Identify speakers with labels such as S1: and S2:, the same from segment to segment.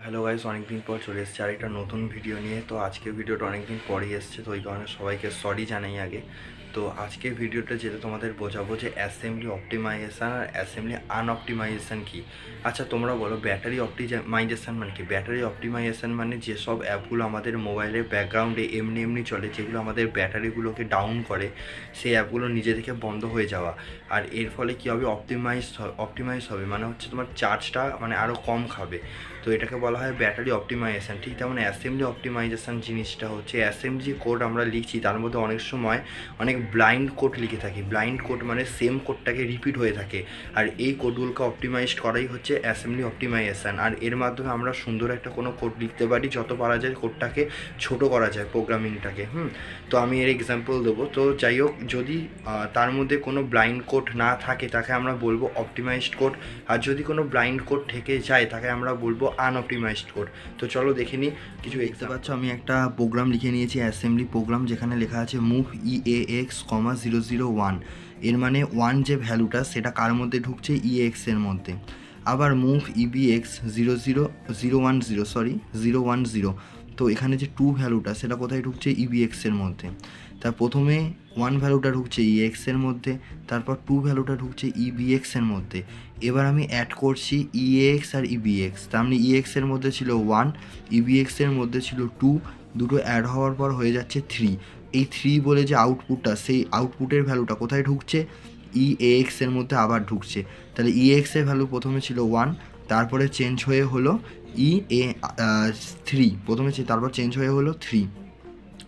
S1: Hello guys, অনেকদিন পর চলে এসেছে আর একটা নতুন ভিডিও নিয়ে। তো আজকের ভিডিওটা অনেকদিন পরেই এসছে, তো ওই কারণে সবাইকে সরি জানাই আগে। তো আজকের ভিডিওটা যেটা তোমাদের বোঝাবো যে অ্যাসেম্বলি অপটিমাইজেশান আর অ্যাসেম্বলি আনঅপটিমাইজেশান কী। আচ্ছা তোমরা বলো, ব্যাটারি অপটিমাইজেশান মানে কি? ব্যাটারি অপটিমাইজেশান মানে যেসব অ্যাপগুলো আমাদের মোবাইলের ব্যাকগ্রাউন্ডে এমনি এমনি চলে, যেগুলো আমাদের ব্যাটারিগুলোকে ডাউন করে, সেই অ্যাপগুলো নিজে থেকে বন্ধ হয়ে যাওয়া। আর এর ফলে কী হবে, অপটিমাইজ হবে, মানে হচ্ছে তোমার চার্জটা মানে আরও কম খাবে। তো এটাকে বলা হয় ব্যাটারি অপটিমাইজেশান। ঠিক তেমন অ্যাসেম্বলি অপটিমাইজেশান জিনিসটা হচ্ছে, অ্যাসেম্বলি কোড আমরা লিখছি, তার মধ্যে অনেক সময় অনেক ব্লাইন্ড কোড লিখে থাকি। ব্লাইন্ড কোড মানে সেম কোডটাকে রিপিট হয়ে থাকে, আর এই কোডগুলোকে অপটিমাইজড করাই হচ্ছে অ্যাসেম্বলি অপটিমাইজেশান। আর এর মাধ্যমে আমরা সুন্দর একটা কোনো কোড লিখতে পারি, যত পারা যায় কোডটাকে ছোট করা যায়, প্রোগ্রামিংটাকে। তো আমি এর এক্সাম্পল দেবো। তো যাই হোক, যদি তার মধ্যে কোনো ব্লাইন্ড কোড না থাকে তাকে আমরা বলবো অপটিমাইজড কোড, আর যদি কোনো ব্লাইন্ড কোড থেকে যায় তাকে আমরা বলবো আনঅপটিমাইজড কোড। তো চলো দেখে নিই কিছু। দেখতে পাচ্ছ আমি একটা প্রোগ্রাম লিখে নিয়েছি, অ্যাসেম্বলি প্রোগ্রাম, যেখানে লেখা আছে মুভ EAX, 001। এর মানে 1 যে ভ্যালুটা সেটা কার মধ্যে ঢুকছে, EAX এর মধ্যে। আবার মুভ EBX 010, তো এখানে যে 2 ভ্যালুটা সেটা কোথায় ঢুকছে, EBX এর মধ্যে। তার প্রথমে 1 ভ্যালুটা ঢুকছে EAX এর মধ্যে, তারপর 2 ভ্যালুটা ঢুকছে EBX এর মধ্যে। এবার আমি অ্যাড করছি EAX আর EBX। তার মানে EAX এর মধ্যে ছিল 1, EBX এর মধ্যে ছিল 2, দুটো অ্যাড হওয়ার পর হয়ে যাচ্ছে 3। এই 3 বলে যে আউটপুটটা, সেই আউটপুটের ভ্যালুটা কোথায় ঢুকছে, EAX এর মধ্যে আবার ঢুকছে। তাহলে EAX এর ভ্যালু প্রথমে ছিল 1, তারপরে চেঞ্জ হয়ে হলো EA3, তারপর চেঞ্জ হয়ে হলো 3।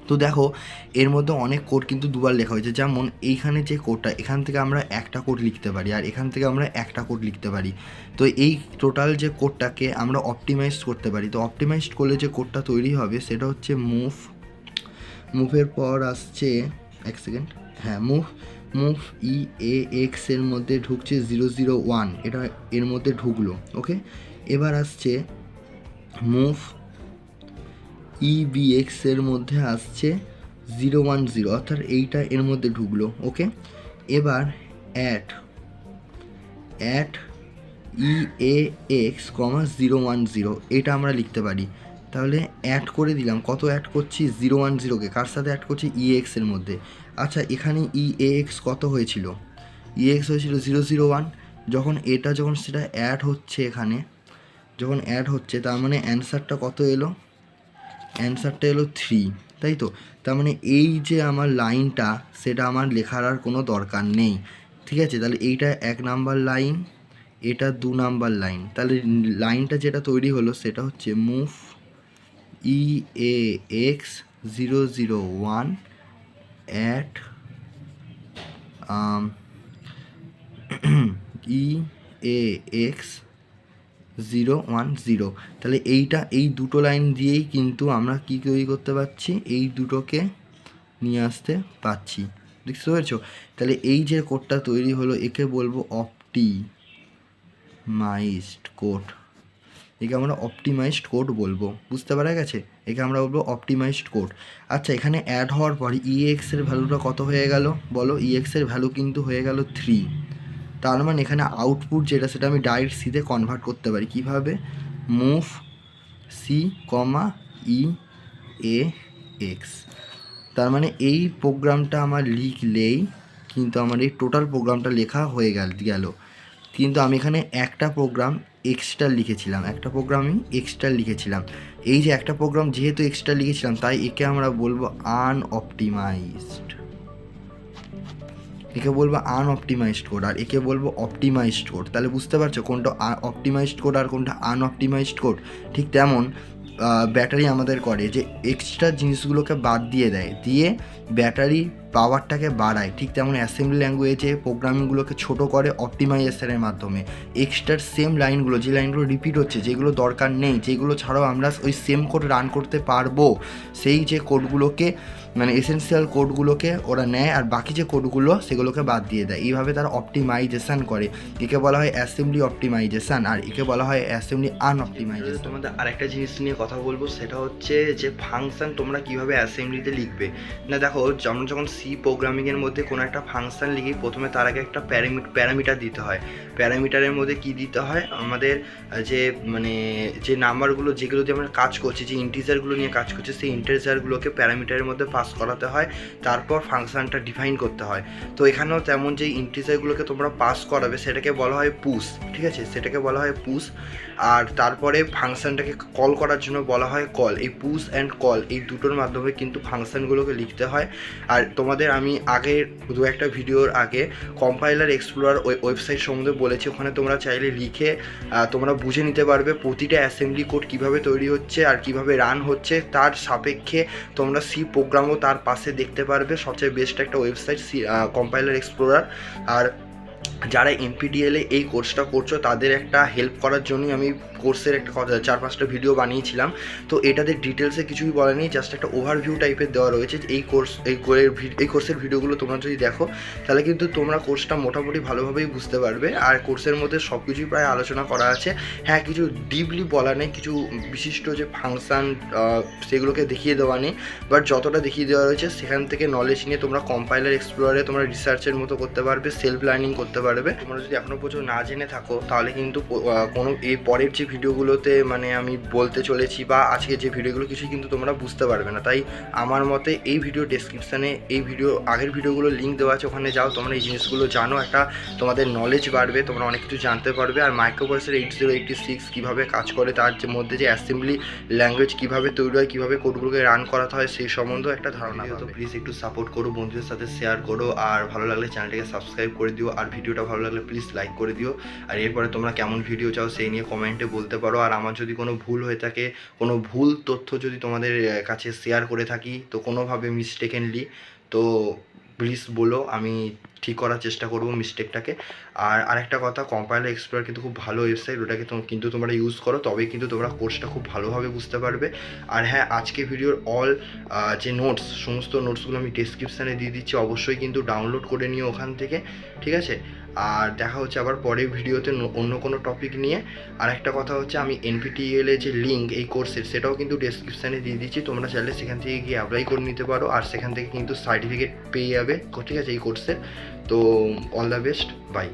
S1: তো দেখো এর মধ্যে অনেক কোড কিন্তু দুবার লেখা হয়েছে। যেমন এইখানে যে কোডটা, এখান থেকে আমরা একটা কোড লিখতে পারি, আর এখান থেকে আমরা একটা কোড লিখতে পারি। তো এই টোটাল যে কোডটাকে আমরা অপটিমাইজ করতে পারি। তো অপটিমাইজড করলে যে কোডটা তৈরি হবে সেটা হচ্ছে মুভের পর আসছে, এক সেকেন্ড, হ্যাঁ, মুভ EAX এর মধ্যে ঢুকছে 001, এটা এর মধ্যে ঢুকলো। ওকে, এবার আসছে মুভ EBX এর মধ্যে আসছে 010, অর্থাৎ এইটা এর মধ্যে ঢুকলো। ওকে, এবার অ্যাট EAX, 010 এটা আমরা লিখতে পারি। তাহলে অ্যাড করে দিলাম, কত অ্যাড করছি, 010কে, কার সাথে অ্যাড করছি, EAX এর মধ্যে। আচ্ছা এখানে EAX কত হয়েছিল, EAX হয়েছিল 001। যখন সেটা অ্যাড হচ্ছে, এখানে যখন অ্যাড হচ্ছে, তার মানে অ্যান্সারটা কত এলো, অ্যান্সারটা এলো 3, তাই তো। তার মানে এই যে আমার লাইনটা, সেটা আমার লেখার আর কোনো দরকার নেই। ঠিক আছে, তাহলে এইটা 1 নাম্বার লাইন, এটা 2 নাম্বার লাইন। তাহলে লাইনটা যেটা তৈরি হলো সেটা হচ্ছে মুভ EAX 001 অ্যাট EAX 010। তাহলে এই দুটো লাইন দিয়েই কিন্তু আমরা কি তৈরি করতে পারছি, এই দুটোকে নিয়ে আসতে পারছি। বুঝতে পেরেছো? তাহলে এই যে কোডটা তৈরি হলো, একে বলবো অপটিমাইজড কোড। একে আমরা অপটিমাইজড কোড বলবো। বুঝতে পারা গেছে? একে আমরা বলবো অপটিমাইজড কোড। আচ্ছা, এখানে অ্যাড হওয়ার পর EAX এর ভ্যালুটা কত হয়ে গেল বলো? EAX এর ভ্যালু কিন্তু হয়ে গেল 3। তার মানে এখানে আউটপুট যেটা, সেটা আমি ডাইরেক্ট সিতে কনভার্ট করতে পারি। কিভাবে? Move EAX। তার মানে এই প্রোগ্রামটা আমার লিখলেই কিন্তু আমার এই টোটাল প্রোগ্রামটা লেখা হয়ে গেল। কিন্তু আমি এখানে একটা প্রোগ্রাম এক্সট্রা লিখেছিলাম। এই যে একটা প্রোগ্রাম যেহেতু এক্সট্রা লিখেছিলাম, তাই একে আমরা বলবো আনঅপটিমাইজড। একে বলবো আনঅপটিমাইজড কোড, আর একে বলবো অপটিমাইজড কোড। তাহলে বুঝতে পারছো কোনটা অপটিমাইজড কোড আর কোনটা আনঅপটিমাইজড কোড? ঠিক তেমন ব্যাটারি আমাদের করে যে এক্সট্রা জিনিসগুলোকে বাদ দিয়ে ব্যাটারি পাওয়ারটাকে বাড়ায়। ঠিক তেমন অ্যাসেম্বলি ল্যাঙ্গুয়েজে প্রোগ্রামিংগুলোকে ছোট করে অপটিমাইজেশনের মাধ্যমে। এক্সট্রার সেম লাইনগুলো, যে লাইনগুলো রিপিট হচ্ছে, যেগুলো দরকার নেই, যেগুলো ছাড়াও আমরা ওই সেম কোড রান করতে পারবো, সেই যে কোডগুলোকে, মানে এসেনশিয়াল কোডগুলোকে ওরা নেয়, আর বাকি যে কোডগুলো সেগুলোকে বাদ দিয়ে দেয়। এইভাবে তারা অপটিমাইজেশান করে। একে বলা হয় অ্যাসেম্বলি অপটিমাইজেশান, আর একে বলা হয় অ্যাসেম্বলি আনঅপটিমাইজেশন। তোমাদের আরেকটা জিনিস নিয়ে কথা বলবো, সেটা হচ্ছে যে ফাংশন তোমরা কীভাবে অ্যাসেম্বলিতে লিখবে। না দেখো, আমরা যখন C সি প্রোগ্রামিংয়ের মধ্যে কোনো একটা ফাংশান লিখি প্রথমে তার আগে একটা প্যারামিটার দিতে হয়। প্যারামিটারের মধ্যে কি দিতে হয়, আমাদের যে মানে যে নাম্বারগুলো যেগুলো দিয়ে আমরা কাজ করছি, যে ইন্টিজারগুলো নিয়ে কাজ করছি, সেই ইন্টিজারগুলোকে প্যারামিটারের মধ্যে পাস করাতে হয়, তারপর ফাংশানটা ডিফাইন করতে হয়। তো এখানেও তেমন যে ইন্টিজারগুলোকে তোমরা পাস করাবে সেটাকে বলা হয় পুশ, ঠিক আছে, সেটাকে বলা হয় পুশ। আর তারপরে ফাংশানটাকে কল করার জন্য বলা হয় কল। এই পুশ অ্যান্ড কল এই দুটোর মাধ্যমে কিন্তু ফাংশানগুলোকে লিখতে হয়। আর তোমাদের আমি আগের দু একটা ভিডিওর আগে কম্পাইলার এক্সপ্লোরার ওয়েবসাইট সম্বন্ধে বলেছি, ওখানে তোমরা চাইলে লিখে তোমরা বুঝে নিতে পারবে প্রতিটা অ্যাসেম্বলি কোড কীভাবে তৈরি হচ্ছে আর কিভাবে রান হচ্ছে, তার সাপেক্ষে তোমরা সি প্রোগ্রামও তার পাশে দেখতে পারবে। সবচেয়ে বেস্ট একটা ওয়েবসাইট কম্পাইলার এক্সপ্লোরার। আর যারা nptel এই কোর্সটা করছো তাদের একটা হেল্প করার জন্যই আমি কোর্সের একটা 4-5টা ভিডিও বানিয়েছিলাম। তো এটাতে ডিটেলসে কিছুই বলা নেই, জাস্ট একটা ওভারভিউ টাইপের দেওয়া রয়েছে। এই কোর্সের ভিডিওগুলো তোমরা যদি দেখো তাহলে কিন্তু তোমরা কোর্সটা মোটামুটি ভালোভাবেই বুঝতে পারবে। আর কোর্সের মধ্যে সব কিছুই প্রায় আলোচনা করা আছে। হ্যাঁ, কিছু ডিপলি বলা নেই, কিছু বিশিষ্ট যে ফাংশান সেগুলোকে দেখিয়ে দেওয়া নেই, বাট যতটা দেখিয়ে দেওয়া রয়েছে সেখান থেকে নলেজ নিয়ে তোমরা কম্পাইলার এক্সপ্লোরারে তোমরা রিসার্চের মতো করতে পারবে, সেলফ লার্নিং করতে পারবে। তোমরা যদি এখনও পর্যন্ত না জেনে থাকো তাহলে কিন্তু কোনো এই পরের যে ভিডিওগুলোতে মানে আমি বলতে চলেছি বা আজকে যে ভিডিওগুলো কিছুই কিন্তু তোমরা বুঝতে পারবে না। তাই আমার মতে এই ভিডিও ডেসক্রিপশানে এই ভিডিও আগের ভিডিওগুলো লিঙ্ক দেওয়া আছে, ওখানে যাও, তোমরা এই জিনিসগুলো জানো, একটা তোমাদের নলেজ বাড়বে, তোমরা অনেক কিছু জানতে পারবে। আর মাইক্রোপ্রসেসর 8086 কীভাবে কাজ করে, তার যে মধ্যে যে অ্যাসেম্বলি ল্যাঙ্গুয়েজ কীভাবে তৈরি হয়, কীভাবে কোডগুলোকে রান করাতে হয় সেই সম্বন্ধেও একটা ধারণা। তো প্লিজ একটু সাপোর্ট করো, বন্ধুদের সাথে শেয়ার করো, আর ভালো লাগলে চ্যানেলটাকে সাবস্ক্রাইব করে দিও, আর ভিডিওটা ভালো লাগলে প্লিজ লাইক করে দিও। আর এরপরে তোমরা কেমন ভিডিও চাও সেই নিয়ে কমেন্টে বলতে পারো। আর আমার যদি কোনো ভুল হয়ে থাকে, কোনো ভুল তথ্য যদি তোমাদের কাছে শেয়ার করে থাকি তো কোনোভাবে মিস্টেকেনলি, তো প্লিজ বলো, আমি ঠিক করার চেষ্টা করবো মিস্টেকটাকে। আর আরেকটা কথা, কম্পাইলার এক্সপ্লোরার কিন্তু খুব ভালো ওয়েবসাইট, ওটাকে কিন্তু তোমরা ইউজ করো, তবেই কিন্তু তোমরা কোর্সটা খুব ভালোভাবে বুঝতে পারবে। আর হ্যাঁ, আজকে ভিডিওর যে নোটস, সমস্ত নোটসগুলো আমি ডেসক্রিপশানে দিয়ে দিচ্ছি, অবশ্যই কিন্তু ডাউনলোড করে নিও ওখান থেকে, ঠিক আছে। আর দেখা হচ্ছে আবার পরের ভিডিওতে অন্য কোনো টপিক নিয়ে। আর একটা কথা হচ্ছে, আমি nptel যে লিঙ্ক এই কোর্সের সেটাও কিন্তু ডেসক্রিপশানে দিয়ে দিচ্ছি, তোমরা চাইলে সেখান থেকে গিয়ে অ্যাপ্লাই করে নিতে পারো, আর সেখান থেকে কিন্তু সার্টিফিকেট পেয়ে যাবে, ঠিক আছে, এই কোর্সের। তো অল দ্য বেস্ট, বাই।